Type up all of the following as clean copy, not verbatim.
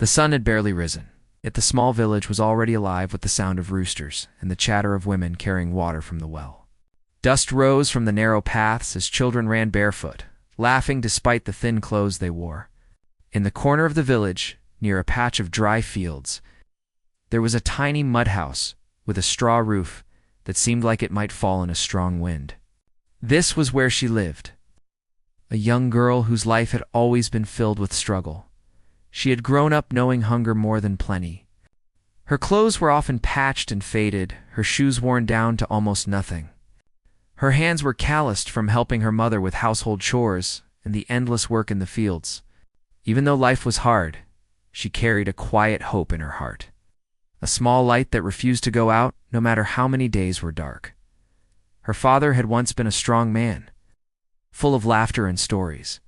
The sun had barely risen, yet the small village was already alive with the sound of roosters and the chatter of women carrying water from the well. Dust rose from the narrow paths as children ran barefoot, laughing despite the thin clothes they wore. In the corner of the village, near a patch of dry fields, there was a tiny mud house with a straw roof that seemed like it might fall in a strong wind. This was where she lived, a young girl whose life had always been filled with struggle. She had grown up knowing hunger more than plenty. Her clothes were often patched and faded, her shoes worn down to almost nothing. Her hands were calloused from helping her mother with household chores and the endless work in the fields. Even though life was hard, she carried a quiet hope in her heart, a small light that refused to go out no matter how many days were dark. Her father had once been a strong man, full of laughter and stories,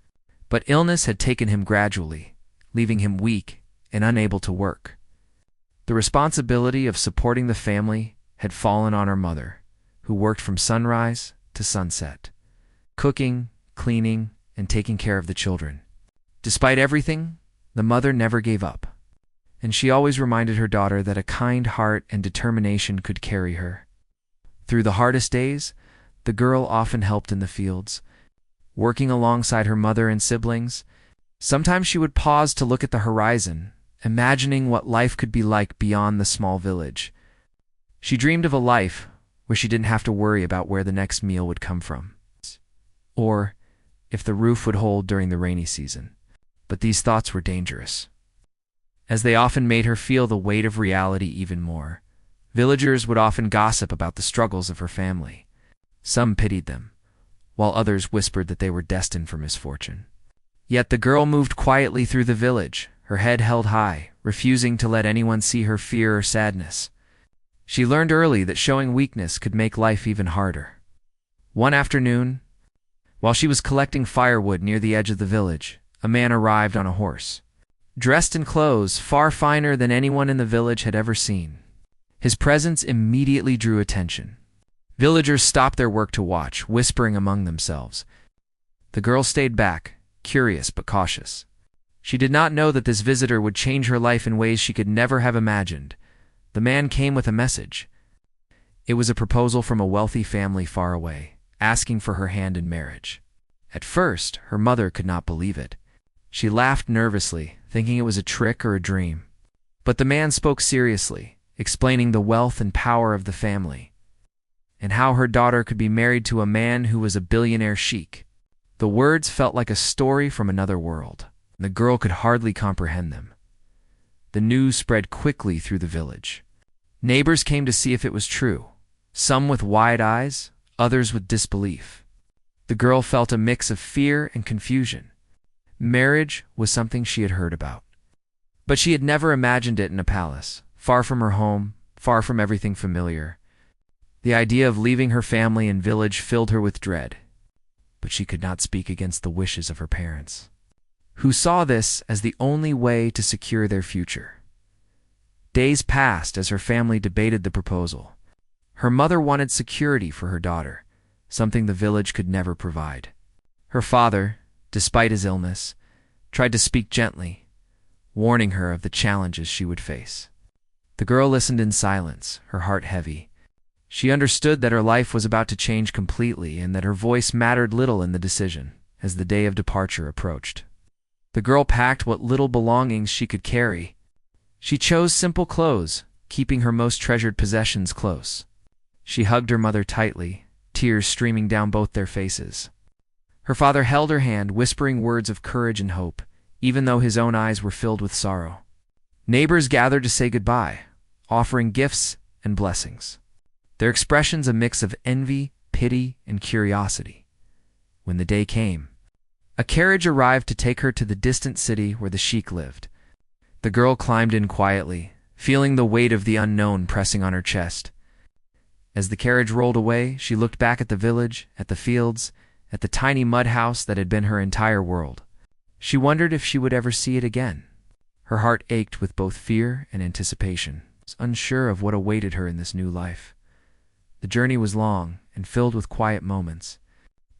but illness had taken him gradually, leaving him weak and unable to work. The responsibility of supporting the family had fallen on her mother, who worked from sunrise to sunset, cooking, cleaning, and taking care of the children. Despite everything, the mother never gave up, and she always reminded her daughter that a kind heart and determination could carry her. Through the hardest days, the girl often helped in the fields, working alongside her mother and siblings. Sometimes she would pause to look at the horizon, imagining what life could be like beyond the small village. She dreamed of a life where she didn't have to worry about where the next meal would come from, or if the roof would hold during the rainy season. But these thoughts were dangerous, as they often made her feel the weight of reality even more. Villagers would often gossip about the struggles of her family. Some pitied them, while others whispered that they were destined for misfortune. Yet the girl moved quietly through the village, her head held high, refusing to let anyone see her fear or sadness. She learned early that showing weakness could make life even harder. One afternoon, while she was collecting firewood near the edge of the village, a man arrived on a horse, dressed in clothes far finer than anyone in the village had ever seen. His presence immediately drew attention. Villagers stopped their work to watch, whispering among themselves. The girl stayed back, curious but cautious. She did not know that this visitor would change her life in ways she could never have imagined. The man came with a message. It was a proposal from a wealthy family far away, asking for her hand in marriage. At first, her mother could not believe it. She laughed nervously, thinking it was a trick or a dream. But the man spoke seriously, explaining the wealth and power of the family, and how her daughter could be married to a man who was a billionaire sheikh. The words felt like a story from another world, and the girl could hardly comprehend them. The news spread quickly through the village. Neighbors came to see if it was true, some with wide eyes, others with disbelief. The girl felt a mix of fear and confusion. Marriage was something she had heard about, but she had never imagined it in a palace, far from her home, far from everything familiar. The idea of leaving her family and village filled her with dread, but she could not speak against the wishes of her parents, who saw this as the only way to secure their future. Days passed as her family debated the proposal. Her mother wanted security for her daughter, something the village could never provide. Her father, despite his illness, tried to speak gently, warning her of the challenges she would face. The girl listened in silence, her heart heavy. She understood that her life was about to change completely and that her voice mattered little in the decision. As the day of departure approached, the girl packed what little belongings she could carry. She chose simple clothes, keeping her most treasured possessions close. She hugged her mother tightly, tears streaming down both their faces. Her father held her hand, whispering words of courage and hope, even though his own eyes were filled with sorrow. Neighbors gathered to say goodbye, offering gifts and blessings, their expressions a mix of envy, pity, and curiosity. When the day came, a carriage arrived to take her to the distant city where the sheikh lived. The girl climbed in quietly, feeling the weight of the unknown pressing on her chest. As the carriage rolled away, she looked back at the village, at the fields, at the tiny mud house that had been her entire world. She wondered if she would ever see it again. Her heart ached with both fear and anticipation, unsure of what awaited her in this new life. The journey was long and filled with quiet moments.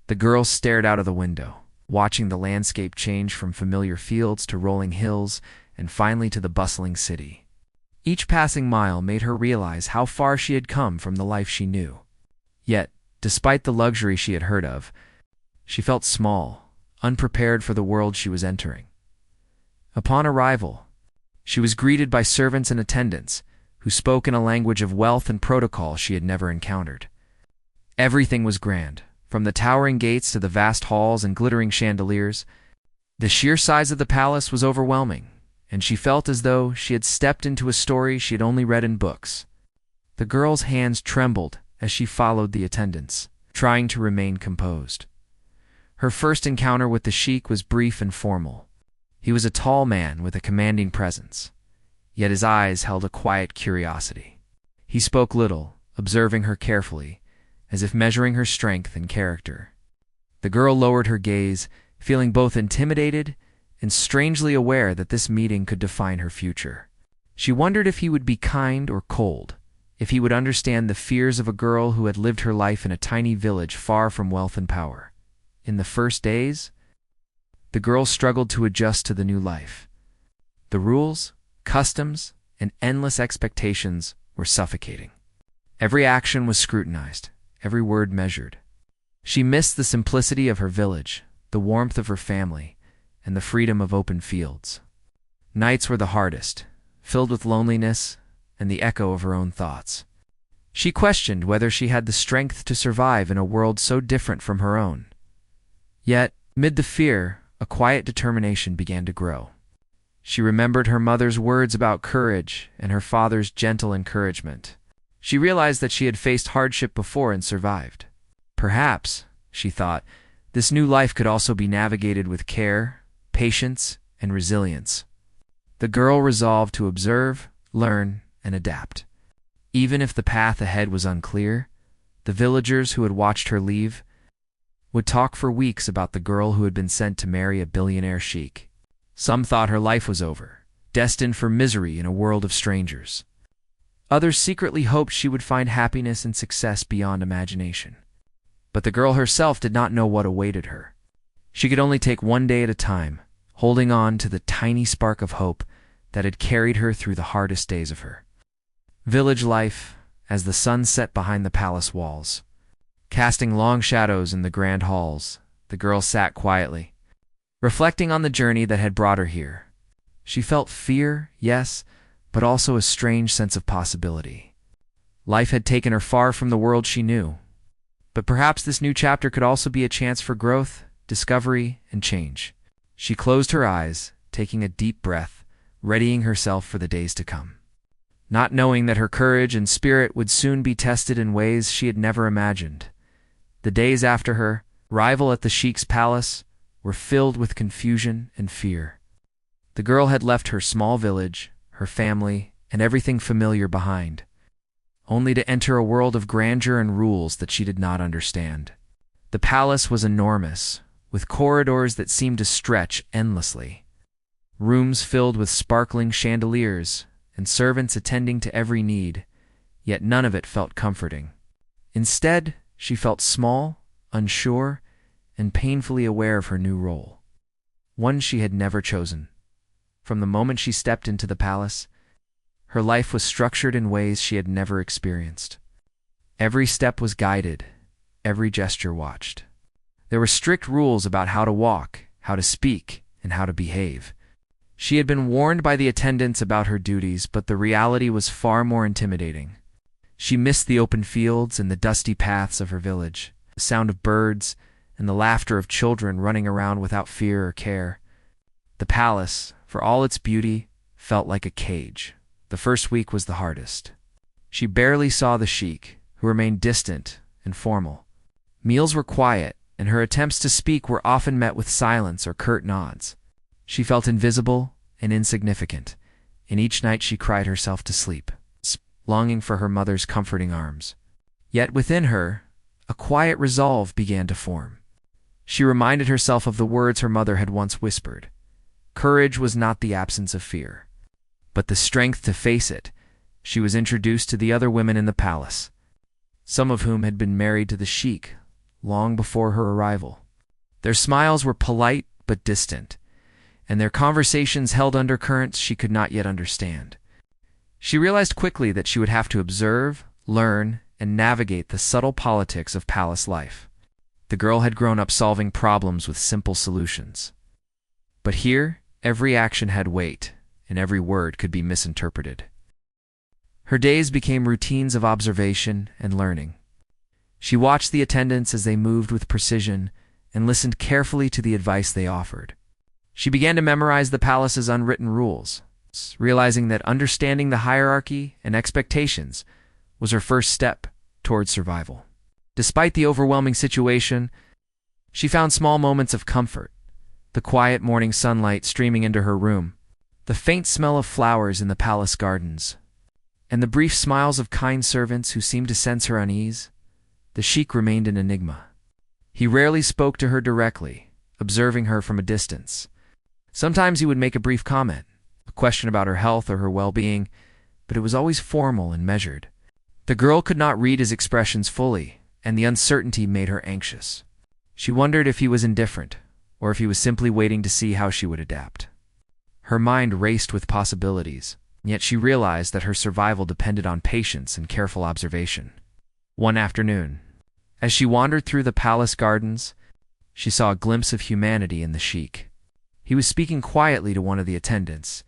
The girl stared out of the window, watching the landscape change from familiar fields to rolling hills and finally to the bustling city. Each passing mile made her realize how far she had come from the life she knew. Yet, despite the luxury she had heard of, she felt small, unprepared for the world she was entering. Upon arrival, she was greeted by servants and attendants who spoke in a language of wealth and protocol she had never encountered. Everything was grand, from the towering gates to the vast halls and glittering chandeliers. The sheer size of the palace was overwhelming, and she felt as though she had stepped into a story she had only read in books. The girl's hands trembled as she followed the attendants, trying to remain composed. Her first encounter with the sheik was brief and formal. He was a tall man with a commanding presence, yet his eyes held a quiet curiosity. He spoke little, observing her carefully, as if measuring her strength and character. The girl lowered her gaze, feeling both intimidated and strangely aware that this meeting could define her future. She wondered if he would be kind or cold, if he would understand the fears of a girl who had lived her life in a tiny village far from wealth and power. In the first days, the girl struggled to adjust to the new life. The rules, customs, and endless expectations were suffocating. Every action was scrutinized, every word measured. She missed the simplicity of her village, the warmth of her family, and the freedom of open fields. Nights were the hardest, filled with loneliness and the echo of her own thoughts. She questioned whether she had the strength to survive in a world so different from her own. Yet, mid the fear, a quiet determination began to grow. She remembered her mother's words about courage and her father's gentle encouragement. She realized that she had faced hardship before and survived. Perhaps, she thought, this new life could also be navigated with care, patience, and resilience. The girl resolved to observe, learn, and adapt. Even if the path ahead was unclear, the villagers who had watched her leave would talk for weeks about the girl who had been sent to marry a billionaire sheikh. Some thought her life was over, destined for misery in a world of strangers. Others secretly hoped she would find happiness and success beyond imagination. But the girl herself did not know what awaited her. She could only take one day at a time, holding on to the tiny spark of hope that had carried her through the hardest days of her village life. As the sun set behind the palace walls, casting long shadows in the grand halls, the girl sat quietly, reflecting on the journey that had brought her here. She felt fear, yes, but also a strange sense of possibility. Life had taken her far from the world she knew, but perhaps this new chapter could also be a chance for growth, discovery, and change. She closed her eyes, taking a deep breath, readying herself for the days to come. Not knowing that her courage and spirit would soon be tested in ways she had never imagined. The days after her arrival at the sheikh's palace were filled with confusion and fear. The girl had left her small village, her family, and everything familiar behind, only to enter a world of grandeur and rules that she did not understand. The palace was enormous, with corridors that seemed to stretch endlessly, rooms filled with sparkling chandeliers, and servants attending to every need, yet none of it felt comforting. Instead, she felt small, unsure, and painfully aware of her new role, one she had never chosen. From the moment she stepped into the palace, her life was structured in ways she had never experienced. Every step was guided, every gesture watched. There were strict rules about how to walk, how to speak, and how to behave. She had been warned by the attendants about her duties, but the reality was far more intimidating. She missed the open fields and the dusty paths of her village, the sound of birds, and the laughter of children running around without fear or care. The palace, for all its beauty, felt like a cage. The first week was the hardest. She barely saw the sheikh, who remained distant and formal. Meals were quiet, and her attempts to speak were often met with silence or curt nods. She felt invisible and insignificant, and each night she cried herself to sleep, longing for her mother's comforting arms. Yet within her, a quiet resolve began to form. She reminded herself of the words her mother had once whispered. Courage was not the absence of fear, but the strength to face it. She was introduced to the other women in the palace, some of whom had been married to the sheikh long before her arrival. Their smiles were polite but distant, and their conversations held undercurrents she could not yet understand. She realized quickly that she would have to observe, learn, and navigate the subtle politics of palace life. The girl had grown up solving problems with simple solutions. But here, every action had weight, and every word could be misinterpreted. Her days became routines of observation and learning. She watched the attendants as they moved with precision and listened carefully to the advice they offered. She began to memorize the palace's unwritten rules, realizing that understanding the hierarchy and expectations was her first step toward survival. Despite the overwhelming situation, she found small moments of comfort: the quiet morning sunlight streaming into her room, the faint smell of flowers in the palace gardens, and the brief smiles of kind servants who seemed to sense her unease. The sheik remained an enigma. He rarely spoke to her directly, observing her from a distance. Sometimes he would make a brief comment, a question about her health or her well-being, but it was always formal and measured. The girl could not read his expressions fully, and the uncertainty made her anxious. She wondered if he was indifferent, or if he was simply waiting to see how she would adapt. Her mind raced with possibilities, yet she realized that her survival depended on patience and careful observation. One afternoon, as she wandered through the palace gardens, she saw a glimpse of humanity in the sheik. He was speaking quietly to one of the attendants,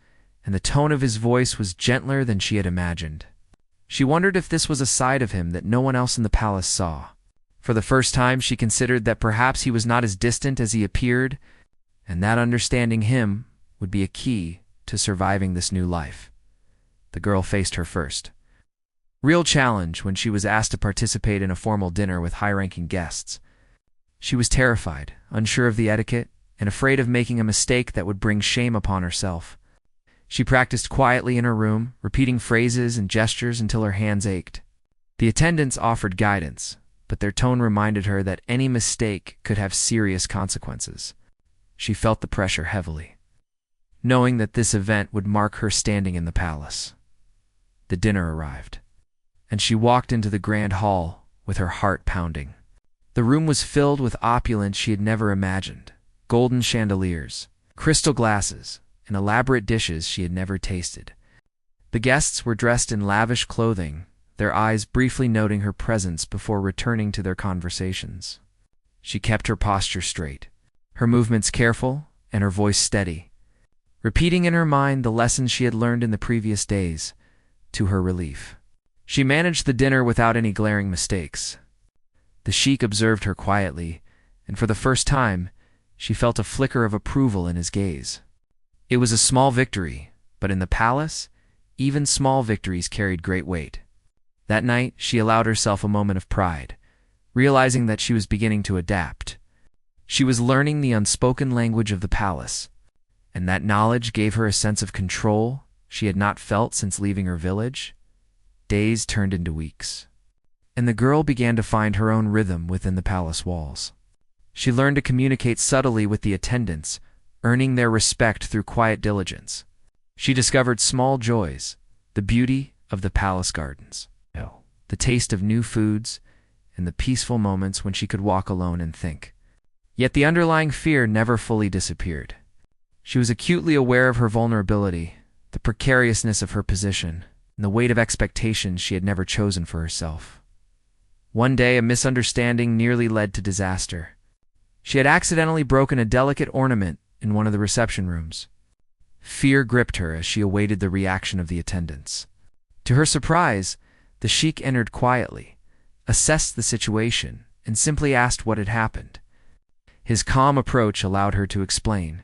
and the tone of his voice was gentler than she had imagined. She wondered if this was a side of him that no one else in the palace saw. For the first time, she considered that perhaps he was not as distant as he appeared, and that understanding him would be a key to surviving this new life. The girl faced her first real challenge when she was asked to participate in a formal dinner with high-ranking guests. She was terrified, unsure of the etiquette, and afraid of making a mistake that would bring shame upon herself. She practiced quietly in her room, repeating phrases and gestures until her hands ached. The attendants offered guidance, but their tone reminded her that any mistake could have serious consequences. She felt the pressure heavily, knowing that this event would mark her standing in the palace. The dinner arrived, and she walked into the grand hall with her heart pounding. The room was filled with opulence she had never imagined: golden chandeliers, crystal glasses, and elaborate dishes she had never tasted. The guests were dressed in lavish clothing, their eyes briefly noting her presence before returning to their conversations. She kept her posture straight, her movements careful, and her voice steady, repeating in her mind the lessons she had learned in the previous days. To her relief, she managed the dinner without any glaring mistakes. The sheik observed her quietly, and for the first time, she felt a flicker of approval in his gaze. It was a small victory, but in the palace, even small victories carried great weight. That night, she allowed herself a moment of pride, realizing that she was beginning to adapt. She was learning the unspoken language of the palace, and that knowledge gave her a sense of control she had not felt since leaving her village. Days turned into weeks, and the girl began to find her own rhythm within the palace walls. She learned to communicate subtly with the attendants, earning their respect through quiet diligence. She discovered small joys: the beauty of the palace gardens, the taste of new foods, and the peaceful moments when she could walk alone and think. Yet the underlying fear never fully disappeared. She was acutely aware of her vulnerability, the precariousness of her position, and the weight of expectations she had never chosen for herself. One day, a misunderstanding nearly led to disaster. She had accidentally broken a delicate ornament in one of the reception rooms. Fear gripped her as she awaited the reaction of the attendants. To her surprise, the sheik entered quietly, assessed the situation, and simply asked what had happened. His calm approach allowed her to explain,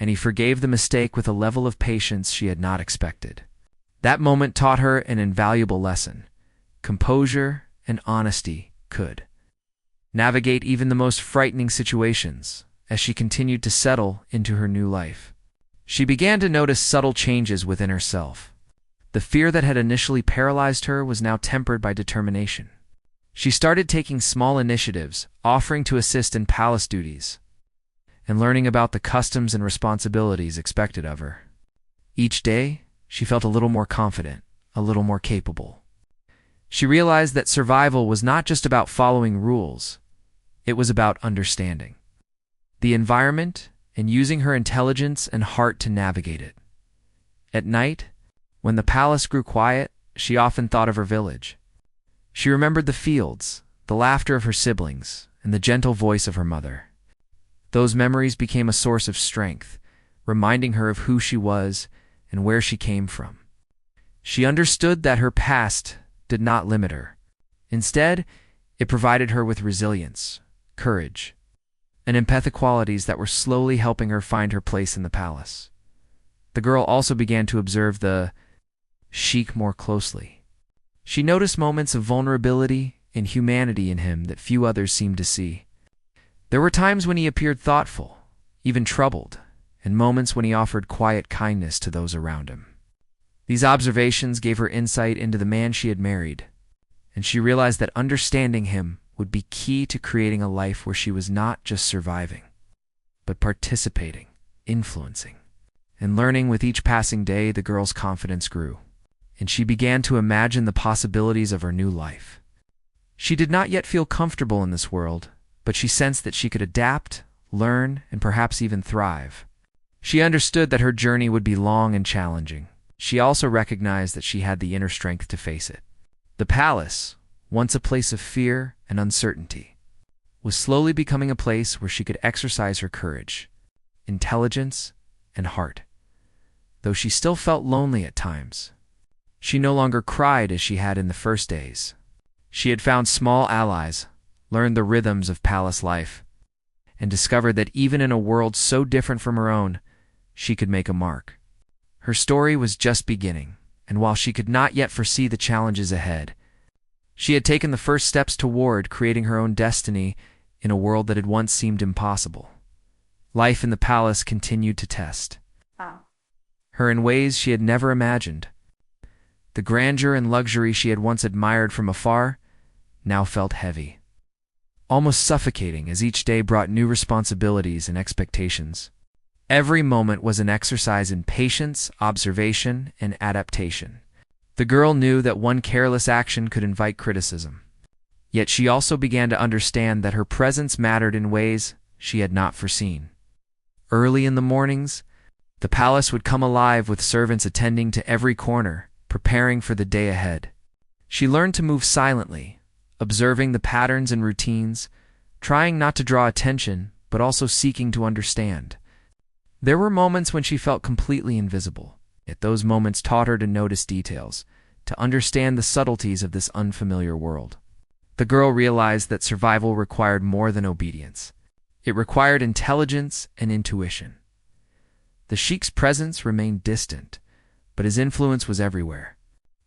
and he forgave the mistake with a level of patience she had not expected. That moment taught her an invaluable lesson: composure and honesty could navigate even the most frightening situations. As she continued to settle into her new life, she began to notice subtle changes within herself. The fear that had initially paralyzed her was now tempered by determination. She started taking small initiatives, offering to assist in palace duties, and learning about the customs and responsibilities expected of her. Each day, she felt a little more confident, a little more capable. She realized that survival was not just about following rules, it was about understanding the environment and using her intelligence and heart to navigate it. At night, when the palace grew quiet, she often thought of her village. She remembered the fields, the laughter of her siblings, and the gentle voice of her mother. Those memories became a source of strength, reminding her of who she was and where she came from. She understood that her past did not limit her. Instead, it provided her with resilience, courage, and empathic qualities that were slowly helping her find her place in the palace. The girl also began to observe the Sheikh more closely. She noticed moments of vulnerability and humanity in him that few others seemed to see. There were times when he appeared thoughtful, even troubled, and moments when he offered quiet kindness to those around him. These observations gave her insight into the man she had married, and she realized that understanding him would be key to creating a life where she was not just surviving, but participating, influencing. And learning with each passing day, the girl's confidence grew, and she began to imagine the possibilities of her new life. She did not yet feel comfortable in this world, but she sensed that she could adapt, learn, and perhaps even thrive. She understood that her journey would be long and challenging. She also recognized that she had the inner strength to face it. The palace, once a place of fear and uncertainty, was slowly becoming a place where she could exercise her courage, intelligence, and heart. Though she still felt lonely at times, she no longer cried as she had in the first days. She had found small allies, learned the rhythms of palace life, and discovered that even in a world so different from her own, she could make a mark. Her story was just beginning, and while she could not yet foresee the challenges ahead, she had taken the first steps toward creating her own destiny in a world that had once seemed impossible. Life in the palace continued to test her in ways she had never imagined. The grandeur and luxury she had once admired from afar now felt heavy, almost suffocating, as each day brought new responsibilities and expectations. Every moment was an exercise in patience, observation, and adaptation. The girl knew that one careless action could invite criticism. Yet she also began to understand that her presence mattered in ways she had not foreseen. Early in the mornings, the palace would come alive with servants attending to every corner, preparing for the day ahead. She learned to move silently, observing the patterns and routines, trying not to draw attention, but also seeking to understand. There were moments when she felt completely invisible, yet those moments taught her to notice details, to understand the subtleties of this unfamiliar world. The girl realized that survival required more than obedience. It required intelligence and intuition. The Sheikh's presence remained distant, but his influence was everywhere.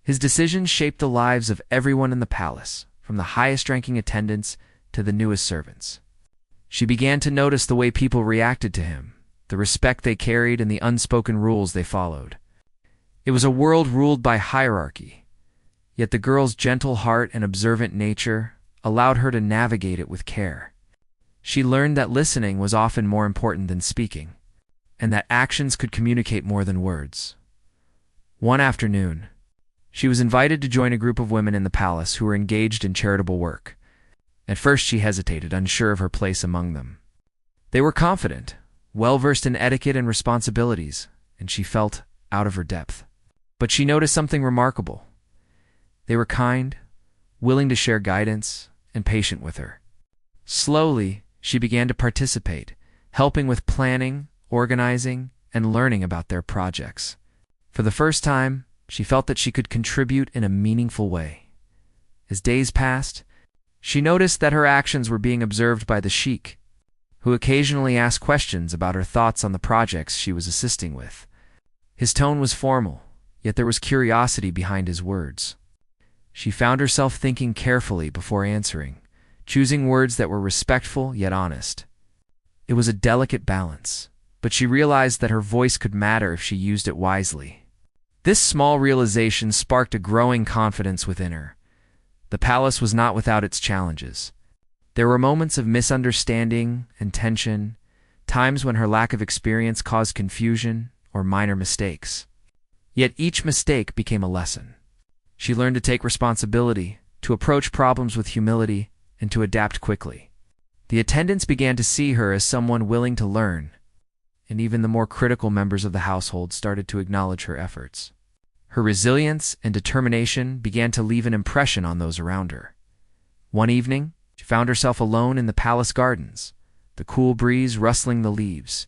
His decisions shaped the lives of everyone in the palace, from the highest-ranking attendants to the newest servants. She began to notice the way people reacted to him, the respect they carried, and the unspoken rules they followed. It was a world ruled by hierarchy, yet the girl's gentle heart and observant nature allowed her to navigate it with care. She learned that listening was often more important than speaking, and that actions could communicate more than words. One afternoon, she was invited to join a group of women in the palace who were engaged in charitable work. At first she hesitated, unsure of her place among them. They were confident, well-versed in etiquette and responsibilities, and she felt out of her depth. But she noticed something remarkable. They were kind, willing to share guidance, and patient with her. Slowly, she began to participate, helping with planning, organizing, and learning about their projects. For the first time, she felt that she could contribute in a meaningful way. As days passed, she noticed that her actions were being observed by the Sheikh, who occasionally asked questions about her thoughts on the projects she was assisting with. His tone was formal, yet there was curiosity behind his words. She found herself thinking carefully before answering, choosing words that were respectful yet honest. It was a delicate balance, but she realized that her voice could matter if she used it wisely. This small realization sparked a growing confidence within her. The palace was not without its challenges. There were moments of misunderstanding and tension, times when her lack of experience caused confusion or minor mistakes. Yet each mistake became a lesson. She learned to take responsibility, to approach problems with humility, and to adapt quickly. The attendants began to see her as someone willing to learn, and even the more critical members of the household started to acknowledge her efforts. Her resilience and determination began to leave an impression on those around her. One evening, she found herself alone in the palace gardens, the cool breeze rustling the leaves.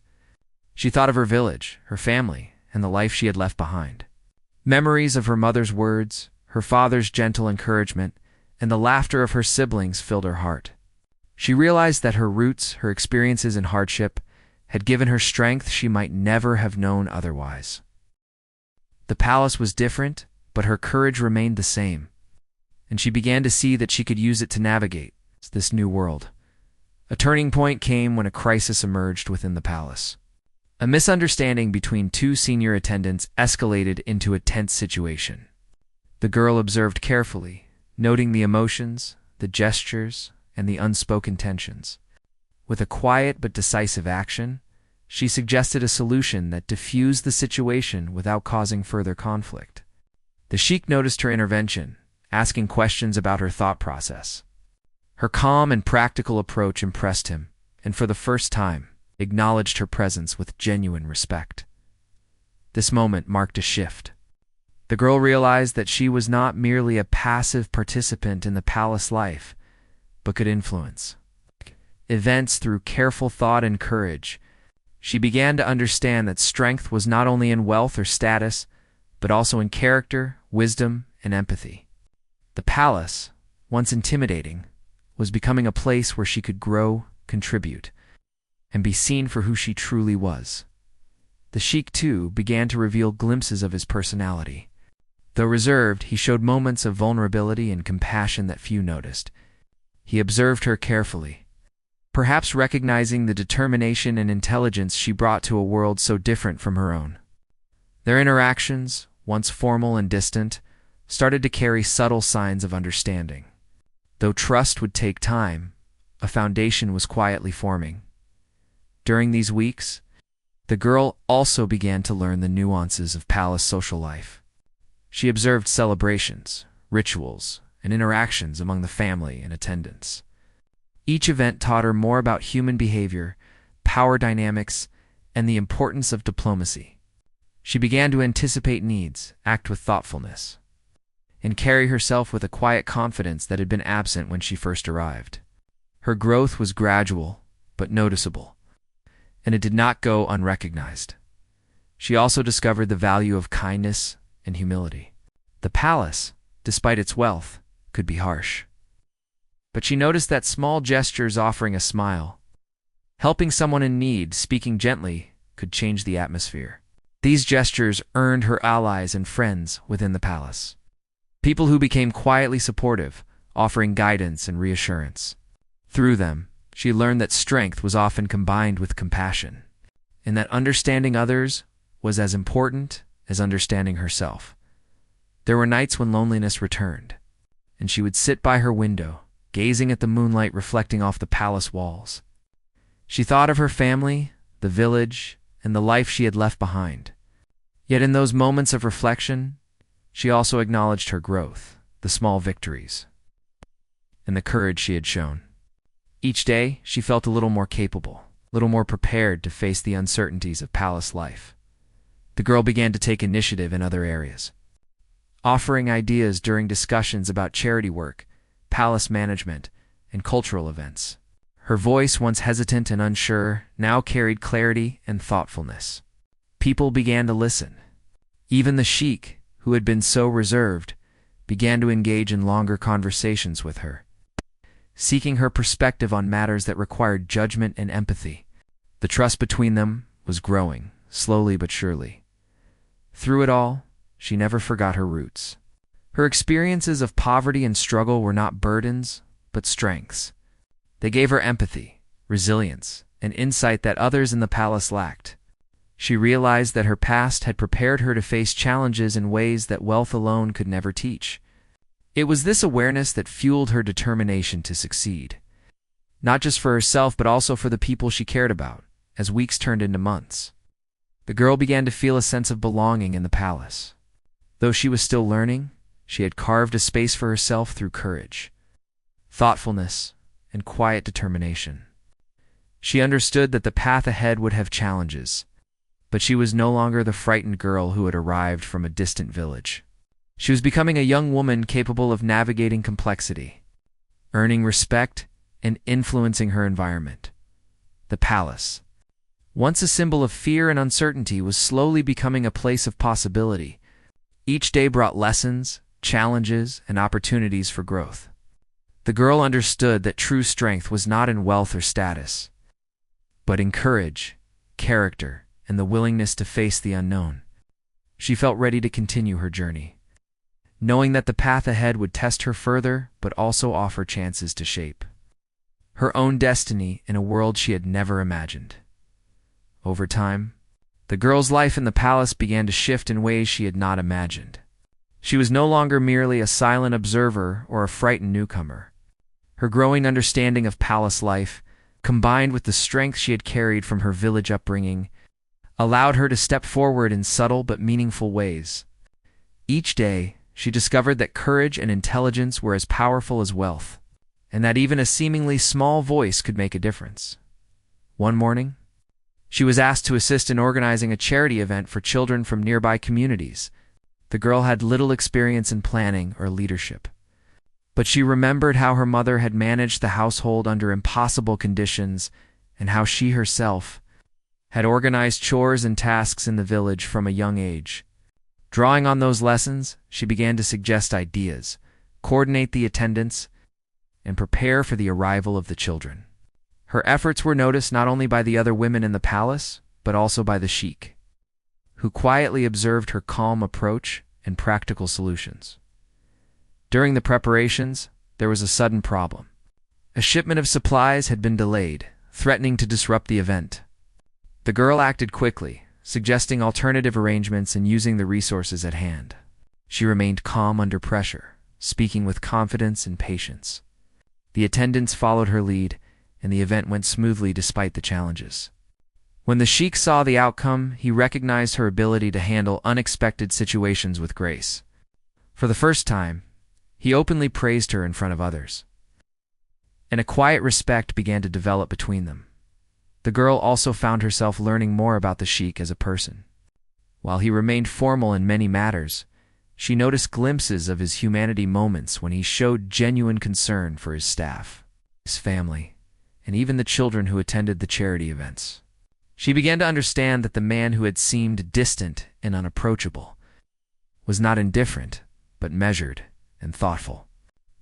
She thought of her village, her family, and the life she had left behind. Memories of her mother's words, her father's gentle encouragement, and the laughter of her siblings filled her heart. She realized that her roots, her experiences in hardship, had given her strength she might never have known otherwise. The palace was different, but her courage remained the same, and she began to see that she could use it to navigate this new world. A turning point came when a crisis emerged within the palace. A misunderstanding between two senior attendants escalated into a tense situation. The girl observed carefully, noting the emotions, the gestures, and the unspoken tensions. With a quiet but decisive action, she suggested a solution that diffused the situation without causing further conflict. The sheikh noticed her intervention, asking questions about her thought process. Her calm and practical approach impressed him, and for the first time, acknowledged her presence with genuine respect. This moment marked a shift. The girl realized that she was not merely a passive participant in the palace life, but could influence events through careful thought and courage. She began to understand that strength was not only in wealth or status, but also in character, wisdom, and empathy. The palace, once intimidating, was becoming a place where she could grow, contribute, and be seen for who she truly was. The sheikh, too, began to reveal glimpses of his personality. Though reserved, he showed moments of vulnerability and compassion that few noticed. He observed her carefully, perhaps recognizing the determination and intelligence she brought to a world so different from her own. Their interactions, once formal and distant, started to carry subtle signs of understanding. Though trust would take time, a foundation was quietly forming. During these weeks, the girl also began to learn the nuances of palace social life. She observed celebrations, rituals, and interactions among the family and attendants. Each event taught her more about human behavior, power dynamics, and the importance of diplomacy. She began to anticipate needs, act with thoughtfulness, and carry herself with a quiet confidence that had been absent when she first arrived. Her growth was gradual, but noticeable, and it did not go unrecognized. She also discovered the value of kindness and humility. The palace, despite its wealth, could be harsh. But she noticed that small gestures, offering a smile, helping someone in need, speaking gently, could change the atmosphere. These gestures earned her allies and friends within the palace. People who became quietly supportive, offering guidance and reassurance. Through them, she learned that strength was often combined with compassion, and that understanding others was as important as understanding herself. There were nights when loneliness returned, and she would sit by her window, gazing at the moonlight reflecting off the palace walls. She thought of her family, the village, and the life she had left behind. Yet in those moments of reflection, she also acknowledged her growth, the small victories, and the courage she had shown. Each day, she felt a little more capable, a little more prepared to face the uncertainties of palace life. The girl began to take initiative in other areas, offering ideas during discussions about charity work, palace management, and cultural events. Her voice, once hesitant and unsure, now carried clarity and thoughtfulness. People began to listen. Even the sheikh, who had been so reserved, began to engage in longer conversations with her, seeking her perspective on matters that required judgment and empathy. The trust between them was growing, slowly but surely. Through it all, she never forgot her roots. Her experiences of poverty and struggle were not burdens, but strengths. They gave her empathy, resilience, and insight that others in the palace lacked. She realized that her past had prepared her to face challenges in ways that wealth alone could never teach. It was this awareness that fueled her determination to succeed, not just for herself but also for the people she cared about, as weeks turned into months. The girl began to feel a sense of belonging in the palace. Though she was still learning, she had carved a space for herself through courage, thoughtfulness, and quiet determination. She understood that the path ahead would have challenges, But she was no longer the frightened girl who had arrived from a distant village. She was becoming a young woman capable of navigating complexity, earning respect, and influencing her environment. The palace, once a symbol of fear and uncertainty, was slowly becoming a place of possibility. Each day brought lessons, challenges, and opportunities for growth. The girl understood that true strength was not in wealth or status, but in courage, character, and the willingness to face the unknown. She felt ready to continue her journey, knowing that the path ahead would test her further but also offer chances to shape her own destiny in a world she had never imagined. Over time, the girl's life in the palace began to shift in ways she had not imagined. She was no longer merely a silent observer or a frightened newcomer. Her growing understanding of palace life, combined with the strength she had carried from her village upbringing, allowed her to step forward in subtle but meaningful ways. Each day, she discovered that courage and intelligence were as powerful as wealth, and that even a seemingly small voice could make a difference. One morning, she was asked to assist in organizing a charity event for children from nearby communities. The girl had little experience in planning or leadership, but she remembered how her mother had managed the household under impossible conditions and how she herself had organized chores and tasks in the village from a young age. Drawing on those lessons, she began to suggest ideas, coordinate the attendance, and prepare for the arrival of the children. Her efforts were noticed not only by the other women in the palace, but also by the sheikh, who quietly observed her calm approach and practical solutions. During the preparations, there was a sudden problem. A shipment of supplies had been delayed, threatening to disrupt the event. The girl acted quickly, suggesting alternative arrangements and using the resources at hand. She remained calm under pressure, speaking with confidence and patience. The attendants followed her lead, and the event went smoothly despite the challenges. When the sheikh saw the outcome, he recognized her ability to handle unexpected situations with grace. For the first time, he openly praised her in front of others, and a quiet respect began to develop between them. The girl also found herself learning more about the sheikh as a person. While he remained formal in many matters, she noticed glimpses of his humanity moments when he showed genuine concern for his staff, his family, and even the children who attended the charity events. She began to understand that the man who had seemed distant and unapproachable was not indifferent, but measured and thoughtful.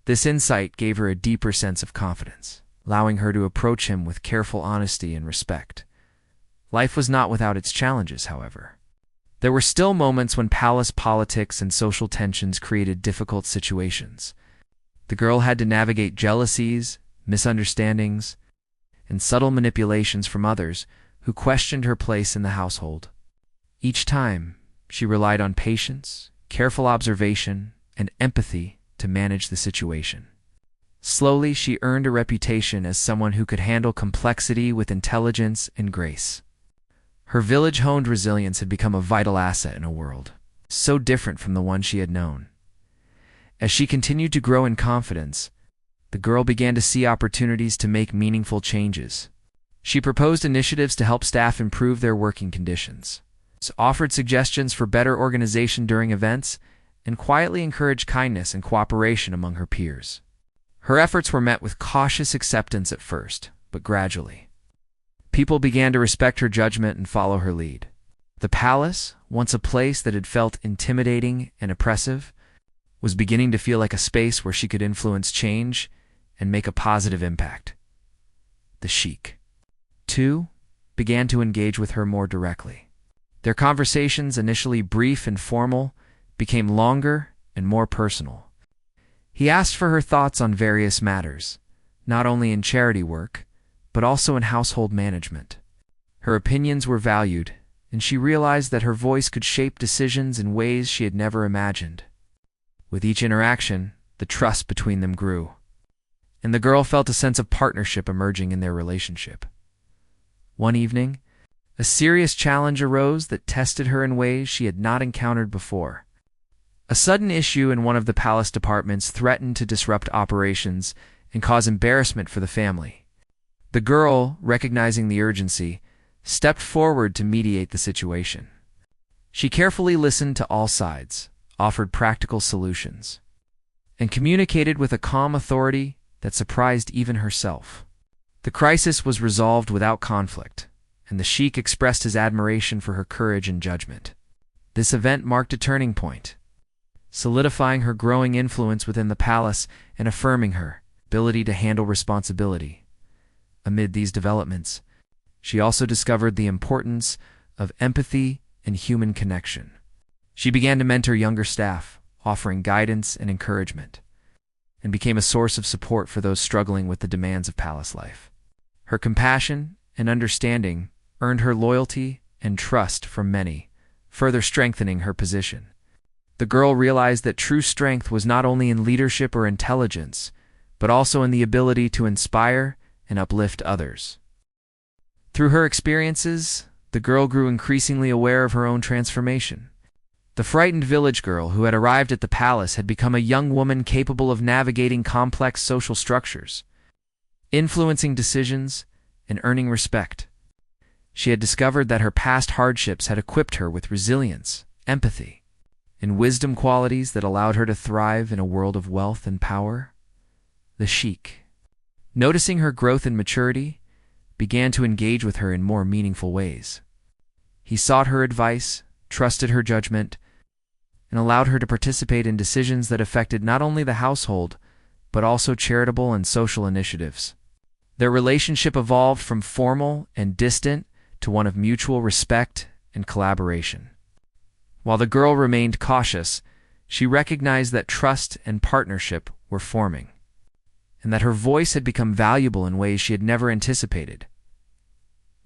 This insight gave her a deeper sense of confidence, allowing her to approach him with careful honesty and respect. Life was not without its challenges, however. There were still moments when palace politics and social tensions created difficult situations. The girl had to navigate jealousies, misunderstandings, and subtle manipulations from others who questioned her place in the household. Each time, she relied on patience, careful observation, and empathy to manage the situation. Slowly, she earned a reputation as someone who could handle complexity with intelligence and grace. Her village-honed resilience had become a vital asset in a world so different from the one she had known. As she continued to grow in confidence, the girl began to see opportunities to make meaningful changes. She proposed initiatives to help staff improve their working conditions, offered suggestions for better organization during events, and quietly encouraged kindness and cooperation among her peers. Her efforts were met with cautious acceptance at first, but gradually, people began to respect her judgment and follow her lead. The palace, once a place that had felt intimidating and oppressive, was beginning to feel like a space where she could influence change and make a positive impact. The sheikh, too, began to engage with her more directly. Their conversations, initially brief and formal, became longer and more personal. He asked for her thoughts on various matters, not only in charity work, but also in household management. Her opinions were valued, and she realized that her voice could shape decisions in ways she had never imagined. With each interaction, the trust between them grew, and the girl felt a sense of partnership emerging in their relationship. One evening, a serious challenge arose that tested her in ways she had not encountered before. A sudden issue in one of the palace departments threatened to disrupt operations and cause embarrassment for the family. The girl, recognizing the urgency, stepped forward to mediate the situation. She carefully listened to all sides, offered practical solutions, and communicated with a calm authority that surprised even herself. The crisis was resolved without conflict, and the Sheikh expressed his admiration for her courage and judgment. This event marked a turning point, solidifying her growing influence within the palace and affirming her ability to handle responsibility. Amid these developments, she also discovered the importance of empathy and human connection. She began to mentor younger staff, offering guidance and encouragement, and became a source of support for those struggling with the demands of palace life. Her compassion and understanding earned her loyalty and trust from many, further strengthening her position. The girl realized that true strength was not only in leadership or intelligence, but also in the ability to inspire and uplift others. Through her experiences, the girl grew increasingly aware of her own transformation. The frightened village girl who had arrived at the palace had become a young woman capable of navigating complex social structures, influencing decisions, and earning respect. She had discovered that her past hardships had equipped her with resilience, empathy, and wisdom, qualities that allowed her to thrive in a world of wealth and power. The Sheikh, noticing her growth and maturity, began to engage with her in more meaningful ways. He sought her advice, trusted her judgment, and allowed her to participate in decisions that affected not only the household, but also charitable and social initiatives. Their relationship evolved from formal and distant to one of mutual respect and collaboration. While the girl remained cautious, she recognized that trust and partnership were forming, and that her voice had become valuable in ways she had never anticipated.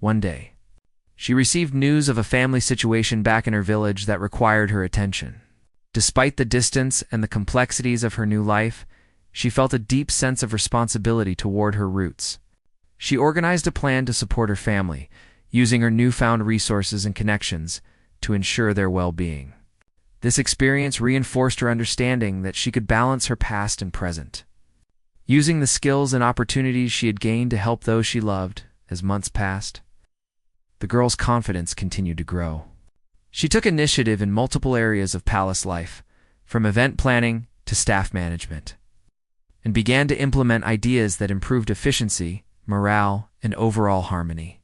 One day, she received news of a family situation back in her village that required her attention. Despite the distance and the complexities of her new life, she felt a deep sense of responsibility toward her roots. She organized a plan to support her family, using her newfound resources and connections to ensure their well-being. This experience reinforced her understanding that she could balance her past and present, using the skills and opportunities she had gained to help those she loved. As months passed, the girl's confidence continued to grow. She took initiative in multiple areas of palace life, from event planning to staff management, and began to implement ideas that improved efficiency, morale, and overall harmony.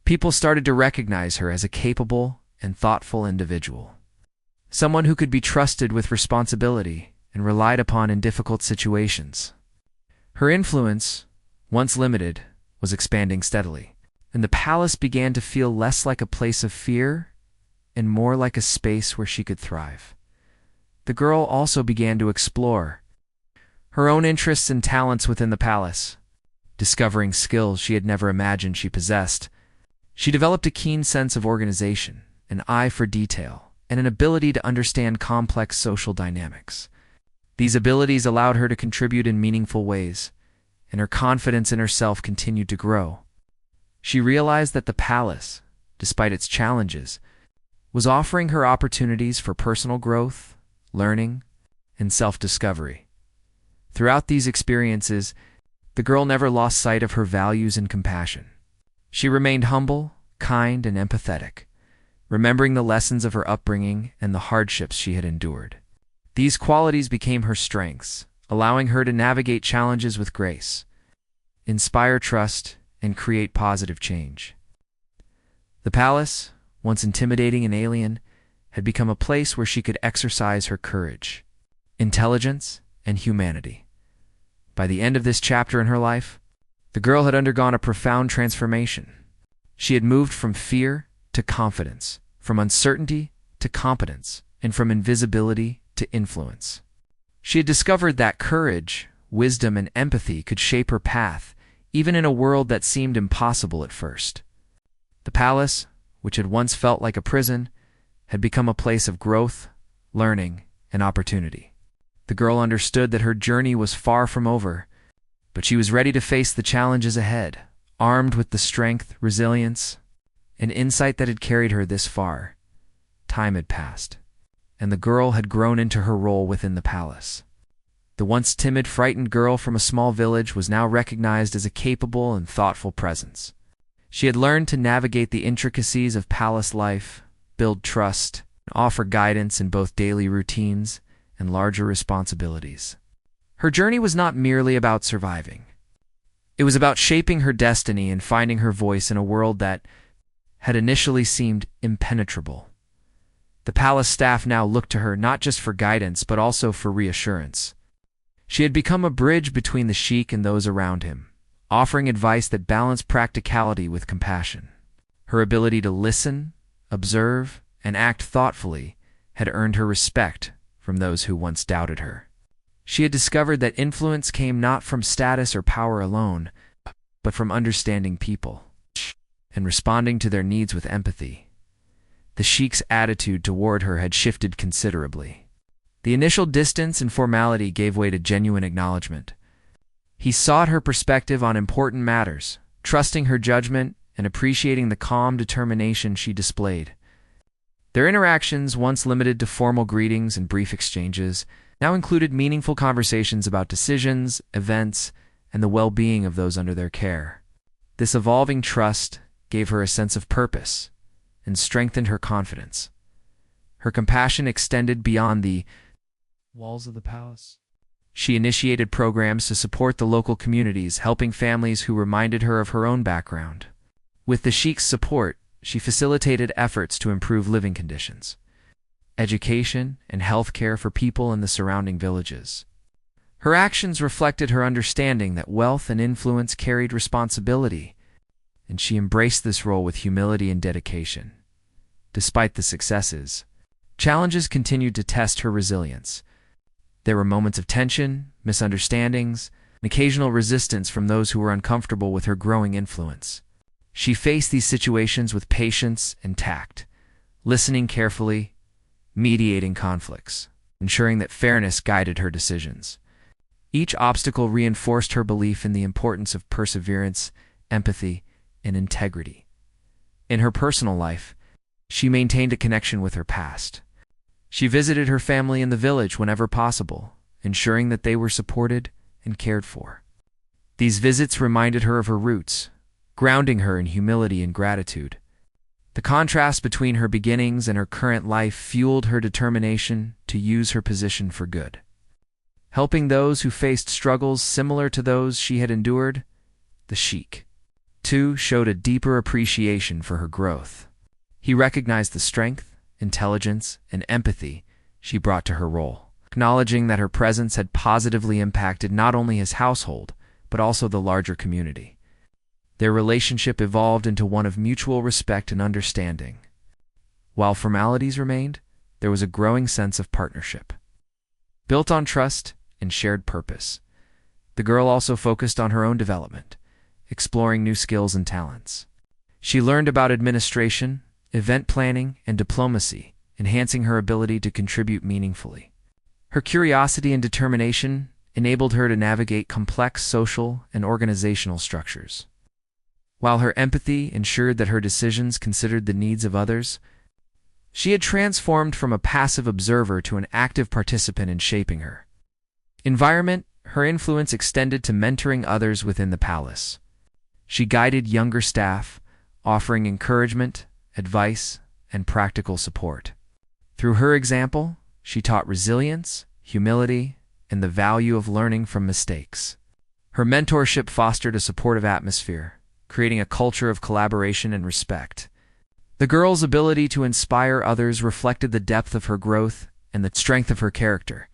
People started to recognize her as a capable and thoughtful individual, someone who could be trusted with responsibility and relied upon in difficult situations. Her influence, once limited, was expanding steadily, and the palace began to feel less like a place of fear and more like a space where she could thrive. The girl also began to explore her own interests and talents within the palace, discovering skills she had never imagined she possessed. She developed a keen sense of organization, an eye for detail, and an ability to understand complex social dynamics. These abilities allowed her to contribute in meaningful ways, and her confidence in herself continued to grow. She realized that the palace, despite its challenges, was offering her opportunities for personal growth, learning, and self-discovery. Throughout these experiences, the girl never lost sight of her values and compassion. She remained humble, kind, and empathetic, remembering the lessons of her upbringing and the hardships she had endured. These qualities became her strengths, allowing her to navigate challenges with grace, inspire trust, and create positive change. The palace, once intimidating and alien, had become a place where she could exercise her courage, intelligence, and humanity. By the end of this chapter in her life, the girl had undergone a profound transformation. She had moved from fear to confidence, from uncertainty to competence, and from invisibility to influence. She had discovered that courage, wisdom, and empathy could shape her path, even in a world that seemed impossible at first. The palace, which had once felt like a prison, had become a place of growth, learning, and opportunity. The girl understood that her journey was far from over, but she was ready to face the challenges ahead, armed with the strength, resilience, and insight that had carried her this far. Time had passed, and the girl had grown into her role within the palace. The once timid, frightened girl from a small village was now recognized as a capable and thoughtful presence. She had learned to navigate the intricacies of palace life, build trust, and offer guidance in both daily routines and larger responsibilities. Her journey was not merely about surviving. It was about shaping her destiny and finding her voice in a world that had initially seemed impenetrable. The palace staff now looked to her not just for guidance but also for reassurance. She had become a bridge between the sheik and those around him, offering advice that balanced practicality with compassion. Her ability to listen, observe, and act thoughtfully had earned her respect from those who once doubted her. She had discovered that influence came not from status or power alone, but from understanding people and responding to their needs with empathy. The sheik's attitude toward her had shifted considerably. The initial distance and formality gave way to genuine acknowledgement. He sought her perspective on important matters, trusting her judgment and appreciating the calm determination she displayed. Their interactions, once limited to formal greetings and brief exchanges, now included meaningful conversations about decisions, events, and the well-being of those under their care. This evolving trust gave her a sense of purpose and strengthened her confidence. Her compassion extended beyond the walls of the palace. She initiated programs to support the local communities, helping families who reminded her of her own background. With the sheik's support, she facilitated efforts to improve living conditions, education, and health care for people in the surrounding villages. Her actions reflected her understanding that wealth and influence carried responsibility, and she embraced this role with humility and dedication. Despite the successes, challenges continued to test her resilience. There were moments of tension, misunderstandings, and occasional resistance from those who were uncomfortable with her growing influence. She faced these situations with patience and tact, listening carefully, mediating conflicts, ensuring that fairness guided her decisions. Each obstacle reinforced her belief in the importance of perseverance, empathy, and integrity. In her personal life, she maintained a connection with her past. She visited her family in the village whenever possible, ensuring that they were supported and cared for. These visits reminded her of her roots, grounding her in humility and gratitude. The contrast between her beginnings and her current life fueled her determination to use her position for good. Helping those who faced struggles similar to those she had endured, the sheik, too, showed a deeper appreciation for her growth. He recognized the strength, intelligence, and empathy she brought to her role, acknowledging that her presence had positively impacted not only his household, but also the larger community. Their relationship evolved into one of mutual respect and understanding. While formalities remained, there was a growing sense of partnership, built on trust and shared purpose. The girl also focused on her own development, exploring new skills and talents. She learned about administration, event planning, and diplomacy, enhancing her ability to contribute meaningfully. Her curiosity and determination enabled her to navigate complex social and organizational structures, while her empathy ensured that her decisions considered the needs of others. She had transformed from a passive observer to an active participant in shaping her environment. Her influence extended to mentoring others within the palace. She guided younger staff, offering encouragement, advice, and practical support. Through her example, she taught resilience, humility, and the value of learning from mistakes. Her mentorship fostered a supportive atmosphere, creating a culture of collaboration and respect. The girl's ability to inspire others reflected the depth of her growth and the strength of her character.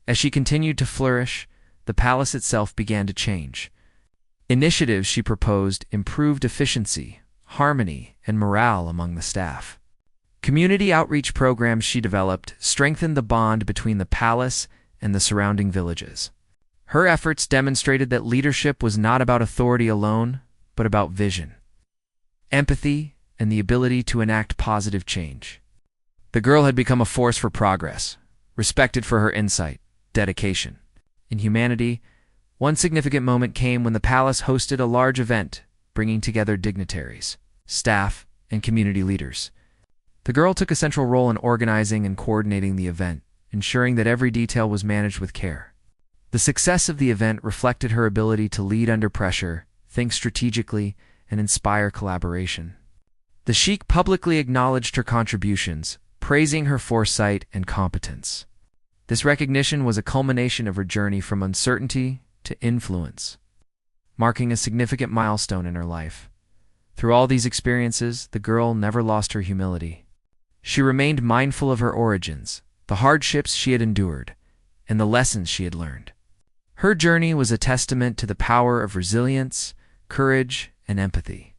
As she continued to flourish, the palace itself began to change. Initiatives she proposed improved efficiency, harmony, and morale among the staff. Community outreach programs she developed strengthened the bond between the palace and the surrounding villages. Her efforts demonstrated that leadership was not about authority alone, but about vision, empathy, and the ability to enact positive change. The girl had become a force for progress, respected for her insight, dedication, and humanity. One significant moment came when the palace hosted a large event, bringing together dignitaries, staff, and community leaders. The girl took a central role in organizing and coordinating the event, ensuring that every detail was managed with care. The success of the event reflected her ability to lead under pressure, think strategically, and inspire collaboration. The Sheikh publicly acknowledged her contributions, praising her foresight and competence. This recognition was a culmination of her journey from uncertainty to influence, marking a significant milestone in her life. Through all these experiences, the girl never lost her humility. She remained mindful of her origins, the hardships she had endured, and the lessons she had learned. Her journey was a testament to the power of resilience, courage, and empathy.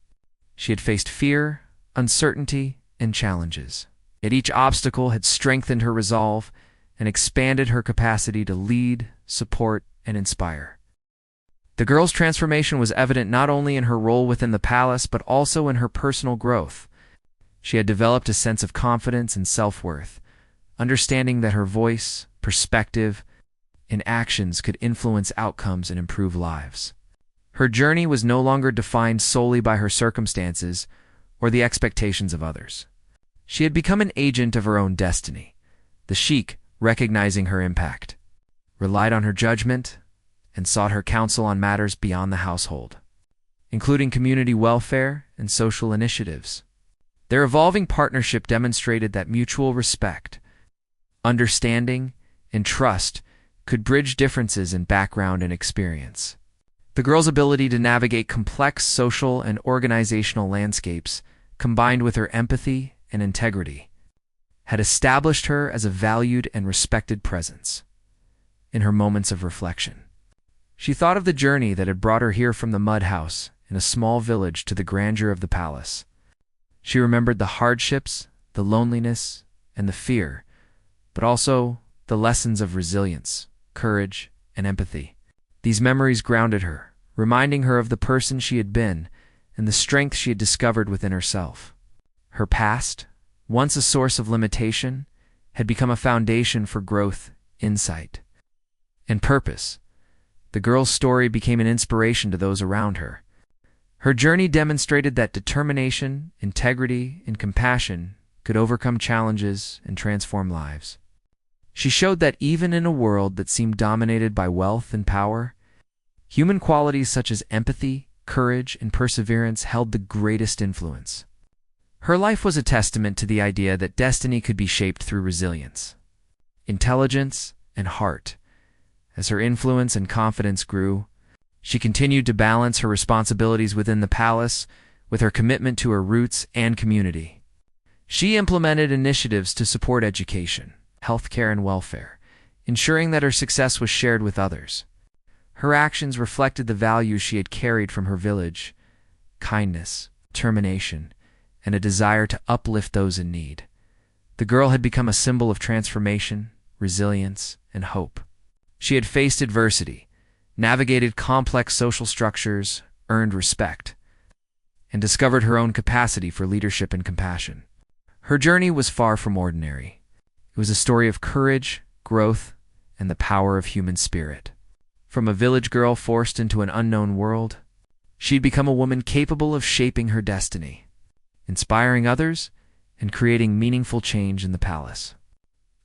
She had faced fear, uncertainty, and challenges. Yet each obstacle had strengthened her resolve and expanded her capacity to lead, support, and inspire. The girl's transformation was evident not only in her role within the palace, but also in her personal growth. She had developed a sense of confidence and self-worth, understanding that her voice, perspective, and actions could influence outcomes and improve lives. Her journey was no longer defined solely by her circumstances or the expectations of others. She had become an agent of her own destiny. The Sheikh, recognizing her impact, relied on her judgment and sought her counsel on matters beyond the household, including community welfare and social initiatives. Their evolving partnership demonstrated that mutual respect, understanding, and trust could bridge differences in background and experience. The girl's ability to navigate complex social and organizational landscapes, combined with her empathy and integrity, had established her as a valued and respected presence. In her moments of reflection, she thought of the journey that had brought her here from the mud house in a small village to the grandeur of the palace. She remembered the hardships, the loneliness, and the fear, but also the lessons of resilience, courage, and empathy. These memories grounded her, reminding her of the person she had been and the strength she had discovered within herself. Her past, once a source of limitation, had become a foundation for growth, insight, and purpose. The girl's story became an inspiration to those around her. Her journey demonstrated that determination, integrity, and compassion could overcome challenges and transform lives. She showed that even in a world that seemed dominated by wealth and power, human qualities such as empathy, courage, and perseverance held the greatest influence. Her life was a testament to the idea that destiny could be shaped through resilience, intelligence, and heart. As her influence and confidence grew, she continued to balance her responsibilities within the palace with her commitment to her roots and community. She implemented initiatives to support education, healthcare, and welfare, ensuring that her success was shared with others. Her actions reflected the values she had carried from her village: kindness, determination, and a desire to uplift those in need. The girl had become a symbol of transformation, resilience, and hope. She had faced adversity, navigated complex social structures, earned respect, and discovered her own capacity for leadership and compassion. Her journey was far from ordinary. It was a story of courage, growth, and the power of human spirit. From a village girl forced into an unknown world, she'd become a woman capable of shaping her destiny, inspiring others, and creating meaningful change in the palace.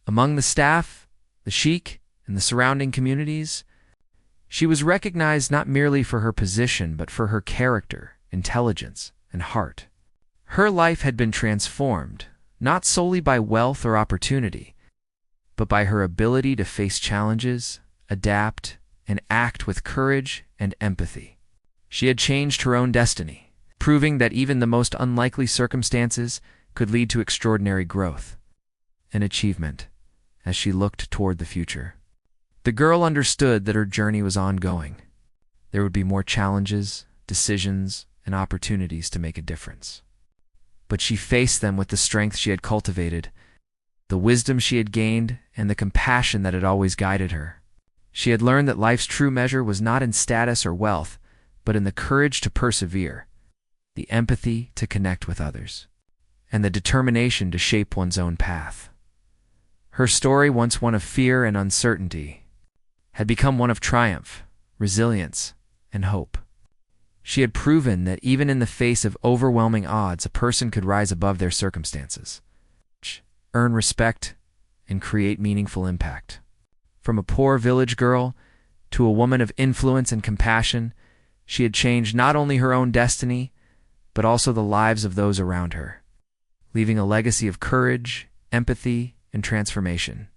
Among the staff, the Sheikh, and the surrounding communities, she was recognized not merely for her position, but for her character, intelligence, and heart. Her life had been transformed, not solely by wealth or opportunity, but by her ability to face challenges, adapt, and act with courage and empathy. She had changed her own destiny, proving that even the most unlikely circumstances could lead to extraordinary growth and achievement as she looked toward the future. The girl understood that her journey was ongoing. There would be more challenges, decisions, and opportunities to make a difference. But she faced them with the strength she had cultivated, the wisdom she had gained, and the compassion that had always guided her. She had learned that life's true measure was not in status or wealth, but in the courage to persevere, the empathy to connect with others, and the determination to shape one's own path. Her story, once one of fear and uncertainty, had become one of triumph, resilience, and hope. She had proven that even in the face of overwhelming odds, a person could rise above their circumstances, earn respect, and create meaningful impact. From a poor village girl to a woman of influence and compassion, she had changed not only her own destiny, but also the lives of those around her, leaving a legacy of courage, empathy, and transformation.